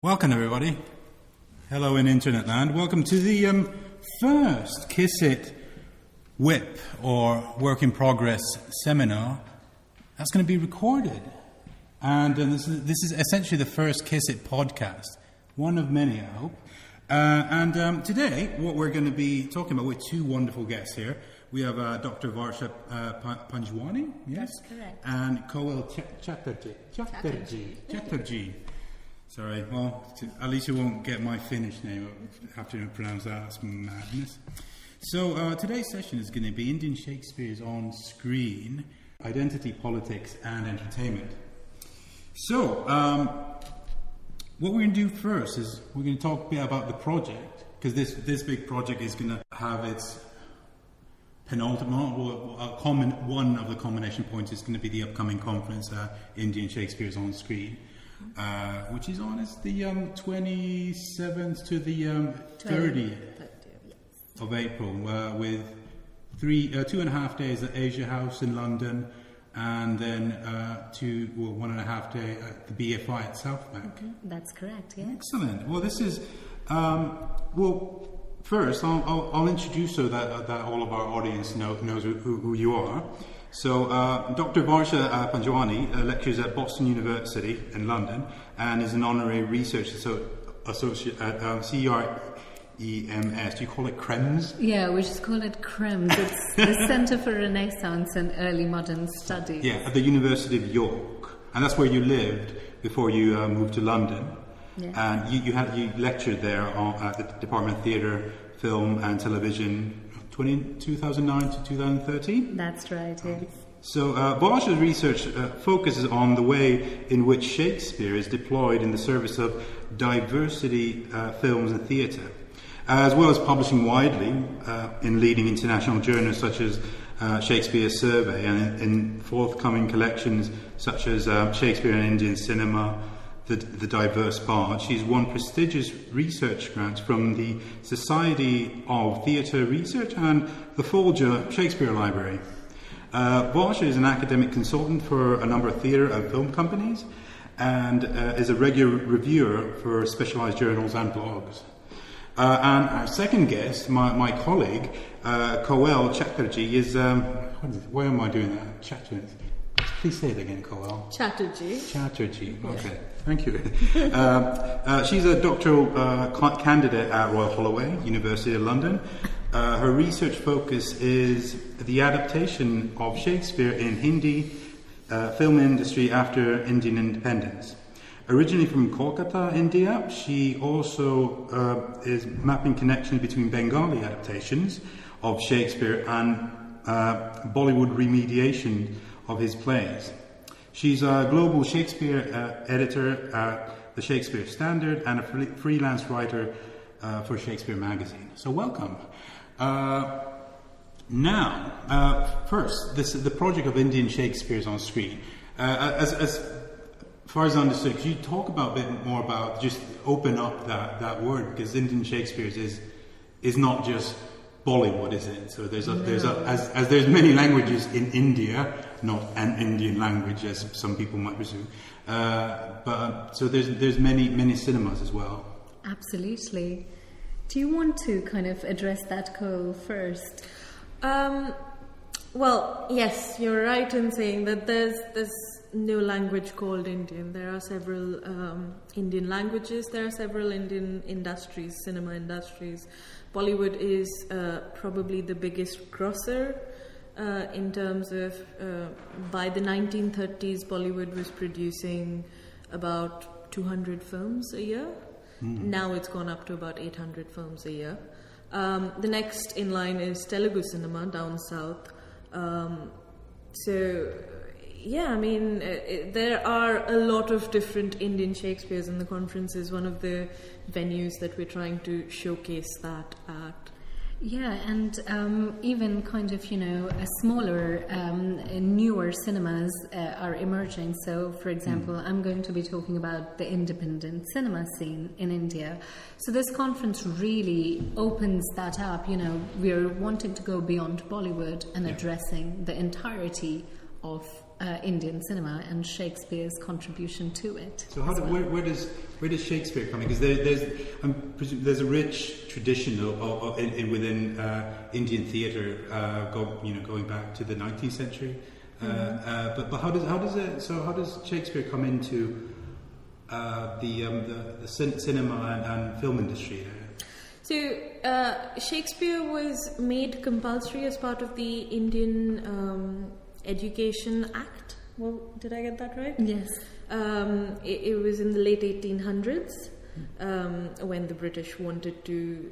Welcome everybody. Hello in Internet land. Welcome to the first KiSSiT WiP or Work in Progress seminar that's going to be recorded. And this is essentially the first KiSSiT podcast, one of many, I hope. And today, what we're going to be talking about with two wonderful guests here. We have Dr. Varsha Panjwani, yes? That's correct. And Koel Chatterjee. Sorry, well, at least you won't get my Finnish name after you pronounce that. That's madness. So today's session is going to be Indian Shakespeares on screen, identity, politics, and entertainment. So what we're going to do first is we're going to talk a bit about the project, because this big project is going to have its penultimate, one of the combination points is going to be the upcoming conference, Indian Shakespeares on Screen. Which is on the 27th to the 30th of April, with 2.5 days at Asia House in London, and then 1.5 day at the BFI at South Bank. Okay. That's correct. Yeah. Excellent. Well, this is first I'll introduce so that all of our audience knows who you are. So, Dr. Varsha Panjwani lectures at Boston University in London and is an honorary research associate at CREMS. Do you call it CREMS? Yeah, we just call it CREMS. It's the Centre for Renaissance and Early Modern Studies. Yeah, at the University of York. And that's where you lived before you moved to London. Yeah. And you lectured there at the Department of Theatre, Film and Television 2009 to 2013? That's right, yes. So Varsha's research focuses on the way in which Shakespeare is deployed in the service of diversity films and theatre, as well as publishing widely in leading international journals such as Shakespeare's Survey and in forthcoming collections such as Shakespeare and Indian Cinema, the diverse part. She's won prestigious research grants from the Society of Theatre Research and the Folger Shakespeare Library. Varsha is an academic consultant for a number of theatre and film companies and is a regular reviewer for specialised journals and blogs. And our second guest, my colleague, Koel Chatterjee, is... why am I doing that? Chatterjee. Please say it again, Koel. Chatterjee. Okay, thank you. She's a doctoral candidate at Royal Holloway, University of London. Her research focus is the adaptation of Shakespeare in Hindi film industry after Indian independence. Originally from Kolkata, India, she also is mapping connections between Bengali adaptations of Shakespeare and Bollywood remediation of his plays. She's a global Shakespeare editor at the Shakespeare Standard and a freelance writer for Shakespeare magazine. So welcome. First, the project of Indian Shakespeares on screen. As far as I understood, could you talk a bit more about, just open up that word, because Indian Shakespeares is not just Bollywood, is it? So there's many languages in India, not an Indian language as some people might presume, but so there's many cinemas as well. Absolutely. Do you want to kind of address that, Cole, first? Well, yes, you're right in saying that there's no language called Indian. There are several Indian languages. There are several Indian industries, cinema industries. Bollywood is probably the biggest grosser in terms of by the 1930s, Bollywood was producing about 200 films a year. Now it's gone up to about 800 films a year. The next in line is Telugu cinema down south. There are a lot of different Indian Shakespeares, and the conference is one of the venues that we're trying to showcase that at. Yeah, and even kind of, a smaller, newer cinemas are emerging. So, for example, I'm going to be talking about the independent cinema scene in India. So this conference really opens that up. We're wanting to go beyond Bollywood and addressing the entirety of Indian cinema and Shakespeare's contribution to it. So where does Shakespeare come in? Because there's a rich tradition within Indian theatre, going back to the 19th century. But how does Shakespeare come into the cinema and film industry there? So Shakespeare was made compulsory as part of the Indian Education Act. Well, did I get that right? Yes. It was in the late 1800s when the British wanted to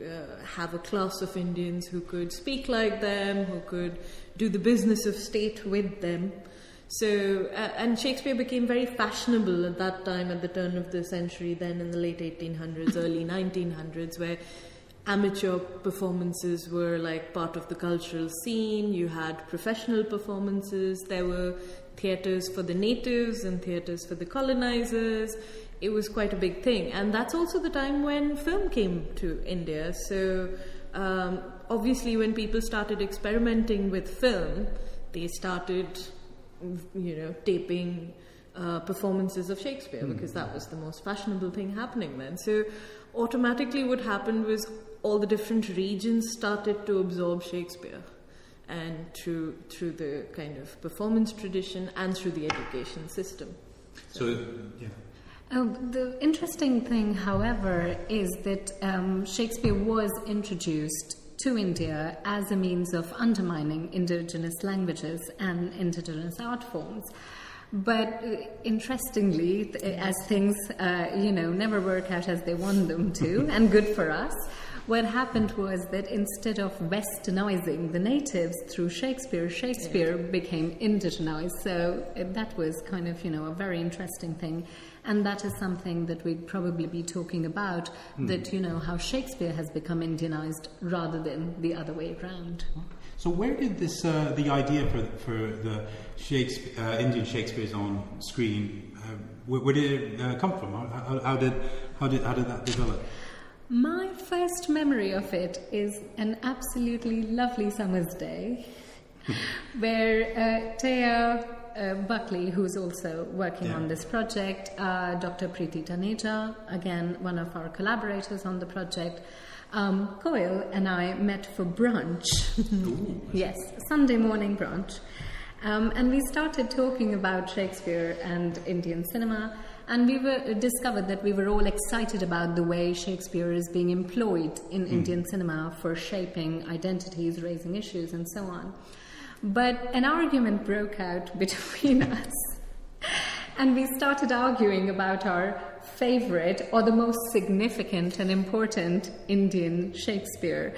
have a class of Indians who could speak like them, who could do the business of state with them. So, and Shakespeare became very fashionable at that time, at the turn of the century, then in the late 1800s, early 1900s, where amateur performances were like part of the cultural scene. You had professional performances. There were theatres for the natives and theatres for the colonizers. It was quite a big thing. And that's also the time when film came to India. So obviously when people started experimenting with film, they started, taping performances of Shakespeare because that was the most fashionable thing happening then. So automatically what happened was all the different regions started to absorb Shakespeare, and through the kind of performance tradition and through the education system. So yeah. The interesting thing, however, is that Shakespeare was introduced to India as a means of undermining indigenous languages and indigenous art forms. But interestingly, as things, never work out as they want them to, and good for us, what happened was that instead of westernizing the natives through Shakespeare became indigenized. So that was kind of, a very interesting thing. And that is something that we'd probably be talking about, that, how Shakespeare has become Indianized rather than the other way around. So where did this the idea for the Indian Shakespeares on screen, where did it come from? How did that develop? My first memory of it is an absolutely lovely summer's day where Taya Buckley, who's also working on this project, Dr. Preeti Taneja, again one of our collaborators on the project, Koil and I met for brunch. Yes, Sunday morning brunch. And we started talking about Shakespeare and Indian cinema, and we discovered that we were all excited about the way Shakespeare is being employed in Indian cinema for shaping identities, raising issues, and so on. But an argument broke out between us, and we started arguing about our favorite or the most significant and important Indian Shakespeare.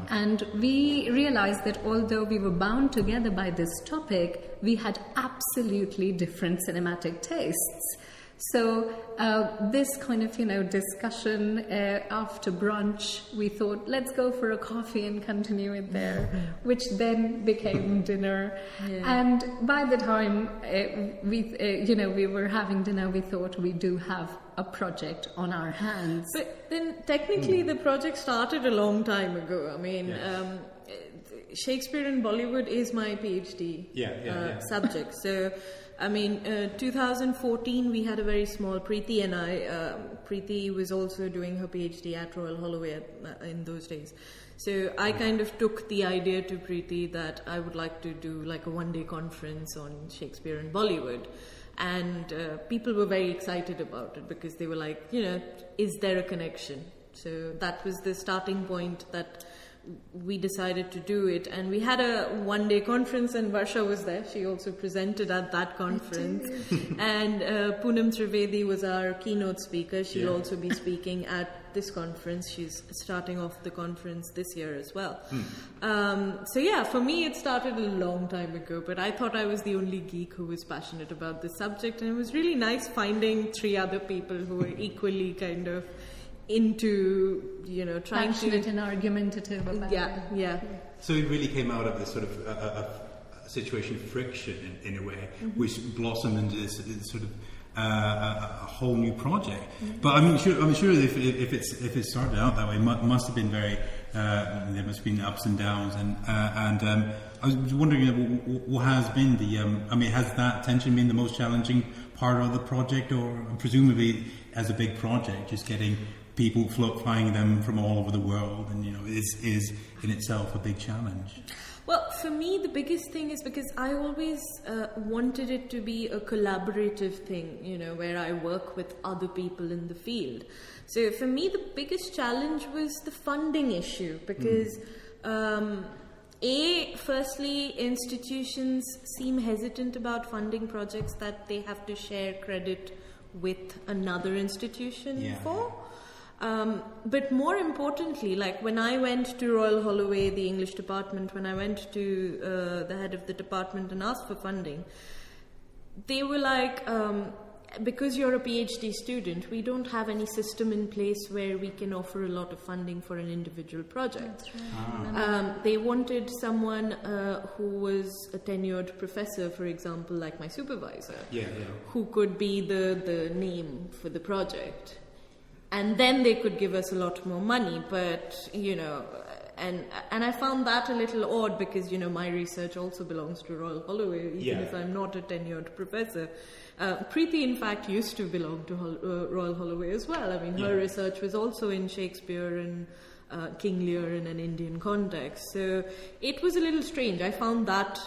And we realized that although we were bound together by this topic, we had absolutely different cinematic tastes. So this kind of, discussion after brunch, we thought, let's go for a coffee and continue it there, which then became dinner. Yeah. And by the time we were having dinner, we thought we do have a project on our hands. But then technically the project started a long time ago. I mean, Shakespeare in Bollywood is my PhD subject. So, 2014 we had a very small, Preeti and I, Preeti was also doing her PhD at Royal Holloway in those days. So I kind of took the idea to Preeti that I would like to do like a one-day conference on Shakespeare in Bollywood. And people were very excited about it because they were like, is there a connection? So that was the starting point that we decided to do it, and we had a one-day conference, and Varsha was there. She also presented at that conference. And Poonam Trivedi was our keynote speaker. She'll also be speaking at this conference. She's starting off the conference this year as well. For me it started a long time ago, but I thought I was the only geek who was passionate about this subject, and it was really nice finding 3 other people who were equally kind of into, trying passionate and argumentative about it. So it really came out of this sort of a situation of friction in a way, which blossomed into this sort of a whole new project. But I'm sure if it started out that way, it must have been very there must have been ups and downs, and I was wondering what has been has that tension been the most challenging part of the project, or presumably as a big project, just getting people flying them from all over the world, and is in itself a big challenge. Well, for me, the biggest thing is because I always wanted it to be a collaborative thing, where I work with other people in the field. So for me, the biggest challenge was the funding issue, because firstly, institutions seem hesitant about funding projects that they have to share credit with another institution for. But more importantly, like when I went to Royal Holloway, the English department, when I went to the head of the department and asked for funding, they were like, because you're a PhD student, we don't have any system in place where we can offer a lot of funding for an individual project. That's right. They wanted someone who was a tenured professor, for example, like my supervisor, who could be the name for the project. And then they could give us a lot more money, but, and I found that a little odd because, my research also belongs to Royal Holloway, even if I'm not a tenured professor. Preeti, in fact, used to belong to Royal Holloway as well. I mean, her research was also in Shakespeare and King Lear in an Indian context. So it was a little strange. I found that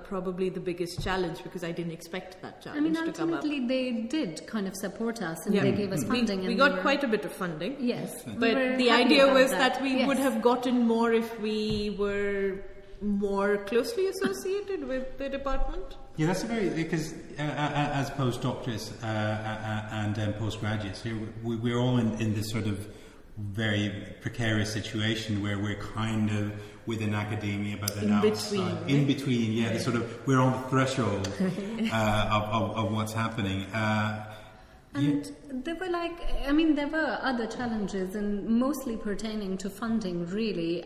probably the biggest challenge because I didn't expect that challenge to come up. Ultimately they did kind of support us and they gave us funding. We got quite a bit of funding. Yes. But the idea was that we would have gotten more if we were more closely associated with the department. Yeah, that's because as postdoctorates and postgraduates, we're all in this sort of very precarious situation where we're kind of within academia, but then outside. In between, the sort of we're on the threshold of what's happening. And there were other challenges, and mostly pertaining to funding, really.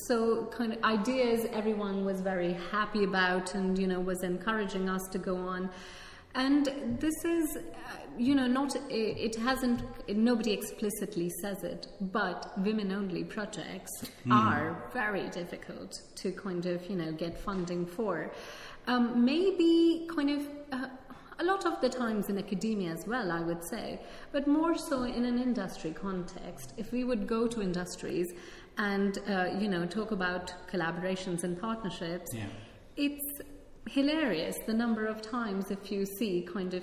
So kind of ideas everyone was very happy about and, was encouraging us to go on. And this is, nobody explicitly says it, but women-only projects are very difficult to kind of, get funding for. Maybe kind of... a lot of the times in academia as well, I would say, but more so in an industry context. If we would go to industries and, talk about collaborations and partnerships, it's hilarious the number of times if you see kind of,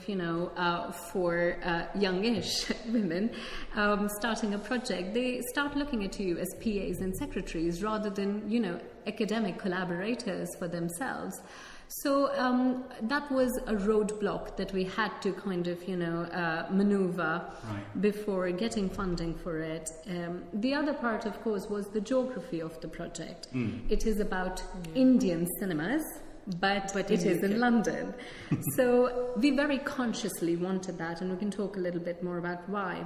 for youngish women starting a project, they start looking at you as PAs and secretaries rather than, academic collaborators for themselves. So that was a roadblock that we had to kind of, maneuver before getting funding for it. The other part, of course, was the geography of the project. It is about Indian cinemas, but it is in London. So we very consciously wanted that, and we can talk a little bit more about why.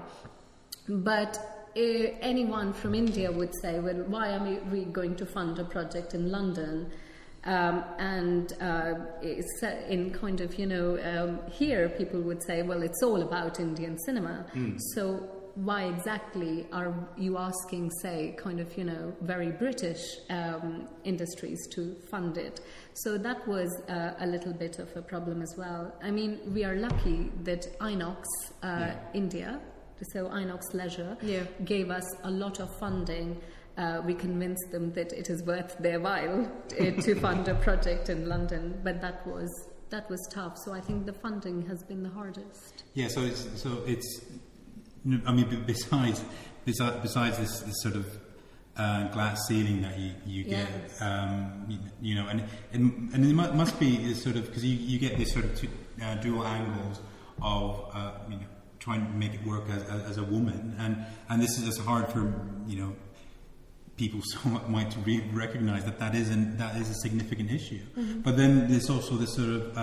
But anyone from India would say, well, why are we going to fund a project in London? In kind of, here people would say, well, it's all about Indian cinema. So why exactly are you asking, say, kind of, very British industries to fund it? So that was a little bit of a problem as well. I mean, we are lucky that Inox India, so Inox Leisure, gave us a lot of funding. We convinced them that it is worth their while to fund a project in London, but that was tough. So I think the funding has been the hardest. Yeah. So it's. I mean, besides this sort of glass ceiling that you get, and it must be this sort of, because you get this sort of dual angles of trying to make it work as a woman, and this is just hard for people somewhat might recognise that is a significant issue. But then there's also this sort of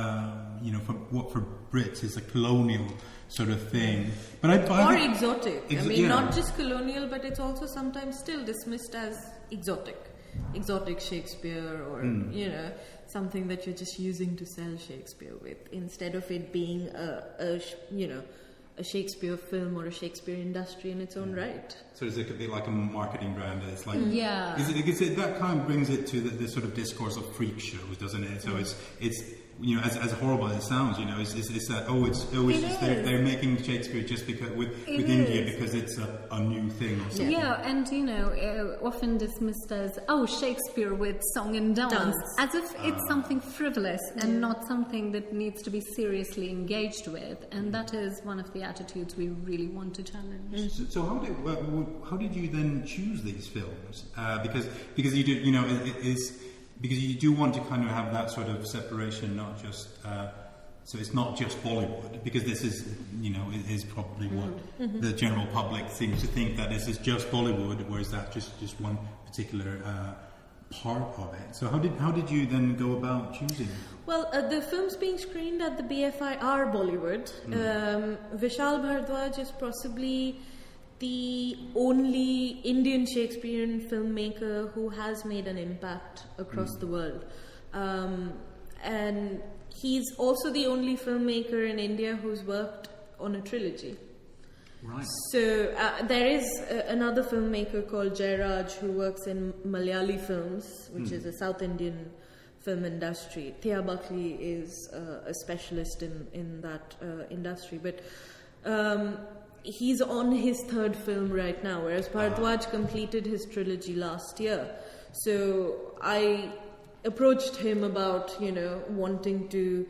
for Brits is a colonial sort of thing, but or exotic. Not just colonial, but it's also sometimes still dismissed as exotic Shakespeare, or something that you're just using to sell Shakespeare with, instead of it being a Shakespeare film or a Shakespeare industry in its own right. So is it a bit like a marketing brand? It's like Is it that kind of brings it to the sort of discourse of freak shows, doesn't it? So it's as horrible as it sounds, it's that they're making Shakespeare just because with India because it's a new thing or something. Yeah, and often dismissed as Shakespeare with song and dance. As if it's something frivolous and not something that needs to be seriously engaged with, and that is one of the attitudes we really want to challenge. So how did you then choose these films? Because you do because you do want to kind of have that sort of separation, not just so it's not just Bollywood, because this is is probably what the general public seems to think, that this is just Bollywood, whereas that's just one particular part of it. So how did you then go about choosing? Well, the films being screened at the BFI are Bollywood. Vishal Bhardwaj is possibly the only Indian Shakespearean filmmaker who has made an impact across the world. And he's also the only filmmaker in India who's worked on a trilogy. Right. So there is another filmmaker called Jairaj who works in Malayali films, which is a South Indian film industry. Thea Buckley is a specialist in that industry. But he's on his third film right now, whereas Bhardwaj completed his trilogy last year. So I approached him about, wanting to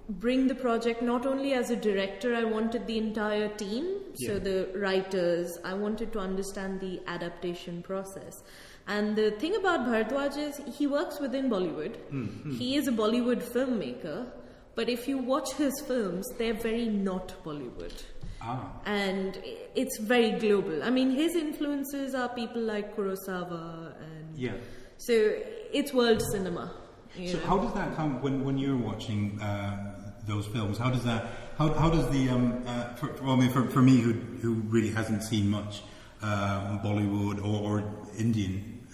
bring the project not only as a director. I wanted the entire team, so the writers. I wanted to understand the adaptation process. And the thing about Bhardwaj is he works within Bollywood. He is a Bollywood filmmaker, but if you watch his films, they're very not Bollywood. And it's very global. I mean, his influences are people like Kurosawa, and so it's world cinema. So how does that come when you're watching those films? How does the for me who really hasn't seen much Bollywood or Indian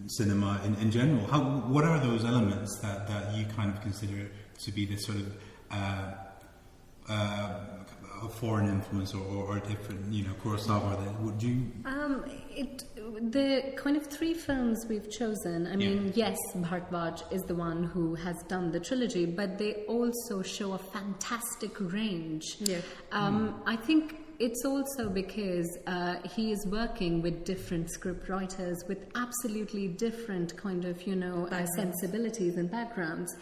cinema in general, what are those elements that you kind of consider to be this sort of a foreign influence or different, Kurosawa? Would you? The kind of three films we've chosen, I mean, yes, Bhardwaj is the one who has done the trilogy, but they also show a fantastic range. I think it's also because he is working with different script writers with absolutely different kind of, sensibilities and backgrounds.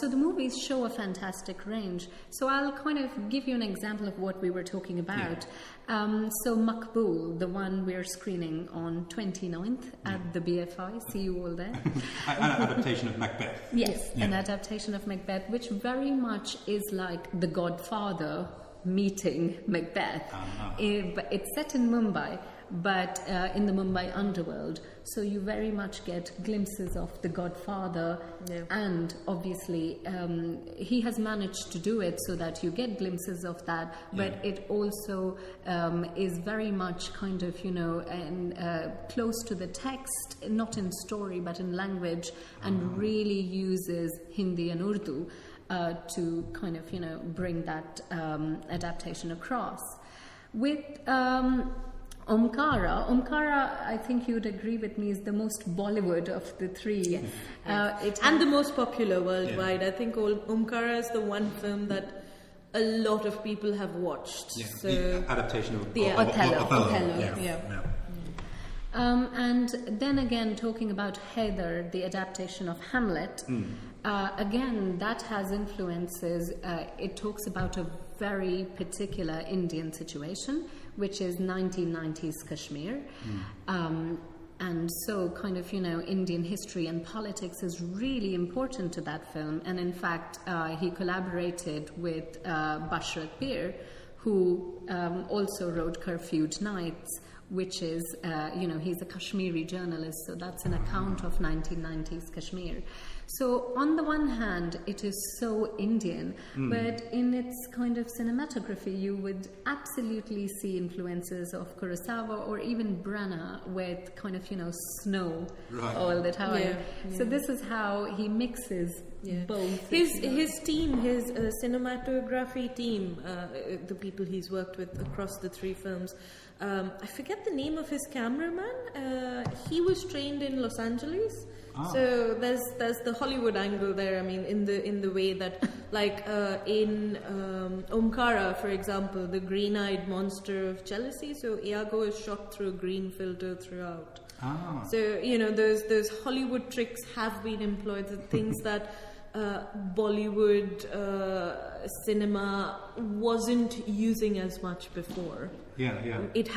So the movies show a fantastic range. So I'll kind of give you an example of what we were talking about. So Maqbool, the one we're screening on 29th at the BFI. See you all there. An adaptation of Macbeth. Yes, an adaptation of Macbeth, which very much is like The Godfather meeting Macbeth. It's set in Mumbai, but in the Mumbai underworld. So you very much get glimpses of The Godfather, and obviously he has managed to do it so that you get glimpses of that, but it also is very much kind of, close to the text, not in story but in language, and really uses Hindi and Urdu to kind of, bring that adaptation across. With Omkara, I think you'd agree with me, is the most Bollywood of the three. And the most popular worldwide. I think Omkara is the one film that a lot of people have watched. So the adaptation of Othello. And then again, talking about Heather, the adaptation of Hamlet, again, that has influences. It talks about a very particular Indian situation, which is 1990s Kashmir. And so kind of, Indian history and politics is really important to that film. And in fact, he collaborated with Bashrat Bir, who also wrote Curfewed Nights, which is, he's a Kashmiri journalist, so that's an account of 1990s Kashmir. So on the one hand, it is so Indian, but in its kind of cinematography, you would absolutely see influences of Kurosawa or even Branagh with kind of, snow all the time. So this is how he mixes Yeah. both. His team, his cinematography team, the people he's worked with across the 3 films. I forget the name of his cameraman. He was trained in Los Angeles. So there's the Hollywood angle there. I mean, in the way that, like in Omkara, for example, the green-eyed monster of jealousy. So Iago is shot through a green filter throughout. So those Hollywood tricks have been employed. The things that Bollywood cinema wasn't using as much before. It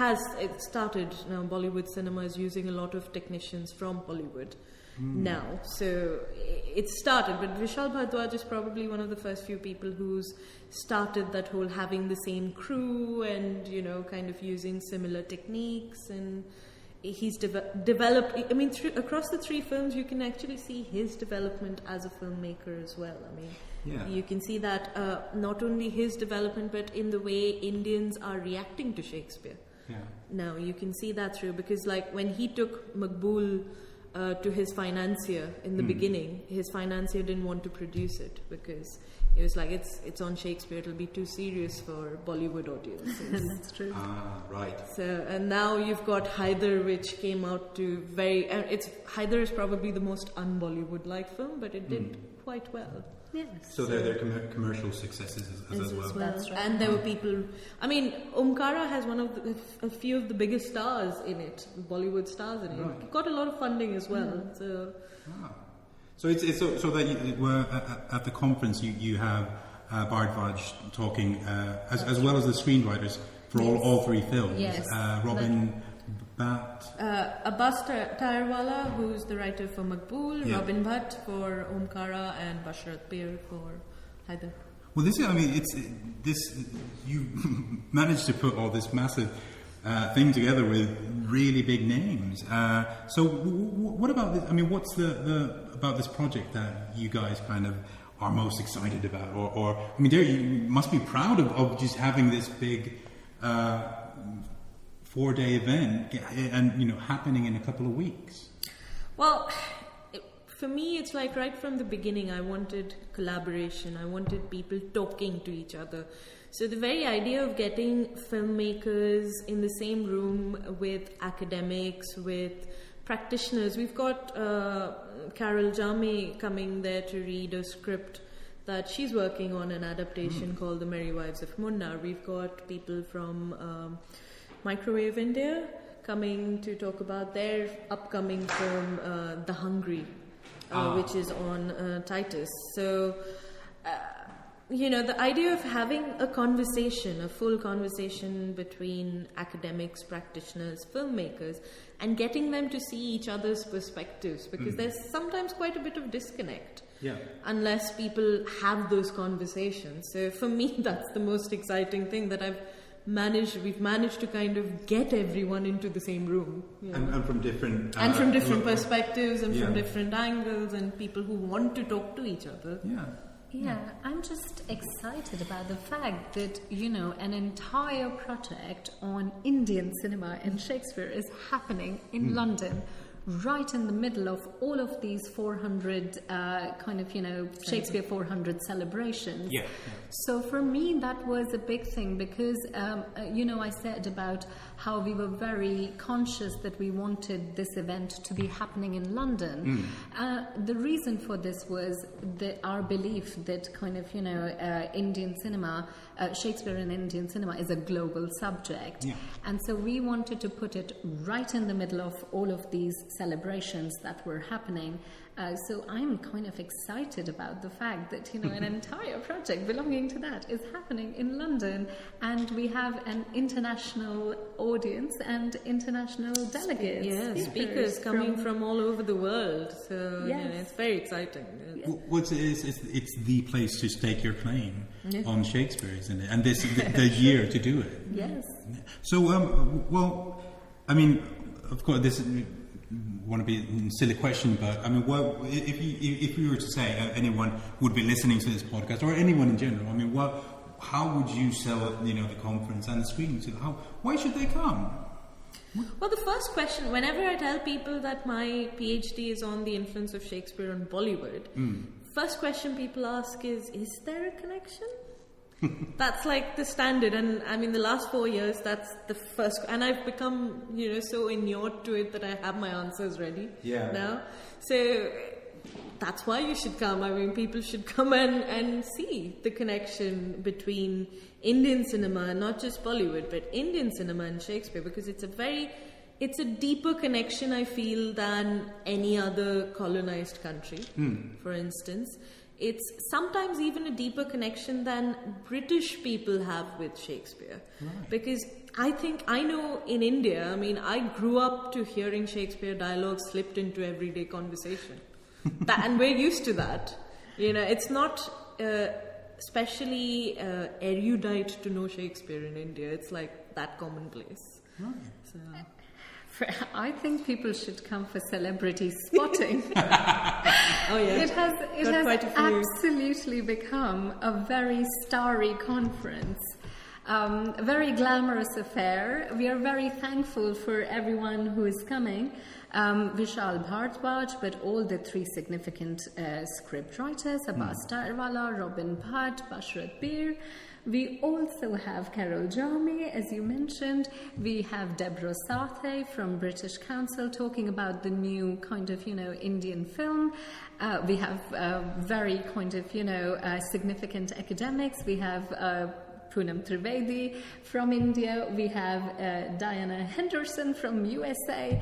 started now. Bollywood cinema is using a lot of technicians from Hollywood now, so it started. But Vishal Bhardwaj is probably one of the first few people who's started that whole having the same crew and kind of using similar techniques, and he's developed. I mean, across the 3 films, you can actually see his development as a filmmaker as well. I mean, you can see that not only his development, but in the way Indians are reacting to Shakespeare. Now you can see that through, because like when he took Maqbool to his financier in the beginning, his financier didn't want to produce it because it was like, it's on Shakespeare, it'll be too serious for Bollywood audiences. That's true. Right. So, and now you've got Haider, which came out to Haider is probably the most un-Bollywood-like film, but it did quite well. Yes. So they're commercial successes as well. That's right. And there were people. I mean, Omkara has a few of the biggest stars in it, Bollywood stars in it. Right. It got a lot of funding as well. So. So it's so that at the conference you have Bhardwaj talking as well as the screenwriters for all 3 films. Yes. Robin Bhatt. Abbas Tayarwala, who's the writer for Maqbool, Robin Bhatt for Omkara, and Basharat Peer for Haider. Well, you managed to put all this massive thing together with really big names. So what about this? I mean, what's the about this project that you guys kind of are most excited about? Or I mean, you must be proud of just having this big 4-day event and happening in a couple of weeks. Well, for me, it's like right from the beginning, I wanted collaboration. I wanted people talking to each other. So the very idea of getting filmmakers in the same room with academics, with practitioners. We've got Carol Jami coming there to read a script that she's working on, an adaptation called The Merry Wives of Munnar. We've got people from Microwave India coming to talk about their upcoming film, The Hungry, which is on Titus. So, the idea of having a conversation, a full conversation between academics, practitioners, filmmakers, and getting them to see each other's perspectives, because there's sometimes quite a bit of disconnect. Unless people have those conversations. So for me, that's the most exciting thing that we've managed to kind of get everyone into the same room. And from different... perspectives and from different angles, and people who want to talk to each other. Yeah, I'm just excited about the fact that, an entire project on Indian cinema and Shakespeare is happening in London, right in the middle of all of these 400 Shakespeare 400 celebrations. So for me, that was a big thing because, I said about how we were very conscious that we wanted this event to be happening in London. The reason for this was our belief that Indian cinema, Shakespeare in Indian cinema is a global subject. And so we wanted to put it right in the middle of all of these celebrations that were happening. So I'm kind of excited about the fact that, an entire project belonging to that is happening in London, and we have an international audience and international delegates. Speakers coming from all over the world. So, it's very exciting. It's the place to stake your claim on Shakespeare, isn't it? And this the year to do it. Yes. So, of course, this want to be a silly question, but I mean, if you were to say anyone would be listening to this podcast, or anyone in general, I mean, how would you sell the conference and the screening? Why should they come? Well, the first question, whenever I tell people that my PhD is on the influence of Shakespeare on Bollywood, first question people ask is there a connection? That's like the standard, and I mean the last 4 years that's the first, and I've become so inured to it that I have my answers ready now. So that's why you should come. I mean, people should come and see the connection between Indian cinema, not just Bollywood, but Indian cinema and Shakespeare, because it's a deeper connection, I feel, than any other colonized country, for instance. It's sometimes even a deeper connection than British people have with Shakespeare. Right. Because I know in India, I mean, I grew up to hearing Shakespeare dialogue slipped into everyday conversation. And we're used to that. It's not especially erudite to know Shakespeare in India. It's like that commonplace. Right. So. I think people should come for celebrity spotting. Oh yeah, it has absolutely become a very starry conference, a very glamorous affair. We are very thankful for everyone who is coming. Vishal Bhardwaj, but all the 3 significant script writers, Abbas Tarwala, Robin Bhatt, Bashrat Bir. We also have Carol Jami, as you mentioned. We have Deborah Sarthe from British Council talking about the new kind of, Indian film. We have very kind of, significant academics. We have Poonam Trivedi from India. We have Diana Henderson from USA.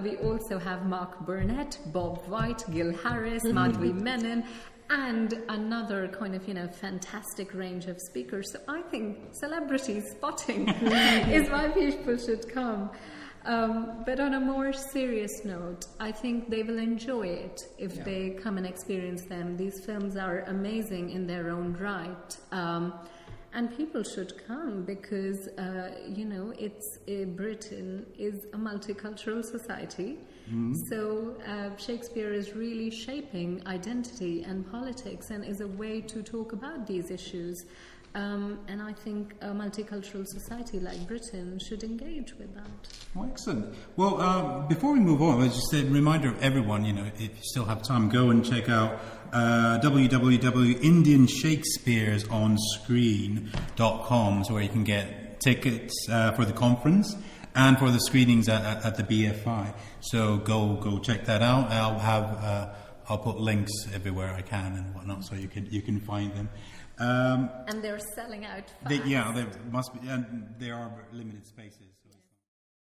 We also have Mark Burnett, Bob White, Gil Harris, Madhvi Menon, and another kind of, fantastic range of speakers. So I think celebrity spotting is why people should come. But on a more serious note, I think they will enjoy it if they come and experience them. These films are amazing in their own right. And people should come because, Britain is a multicultural society. Mm-hmm. So Shakespeare is really shaping identity and politics and is a way to talk about these issues. And I think a multicultural society like Britain should engage with that. Oh, excellent. Well, before we move on, just a reminder of everyone, if you still have time, go and check out www.indianshakespearesonscreen.com, so where you can get tickets for the conference and for the screenings at the BFI. So go check that out. I'll put links everywhere I can and whatnot, so you can find them. And they're selling out fast. There must be, and there are limited spaces.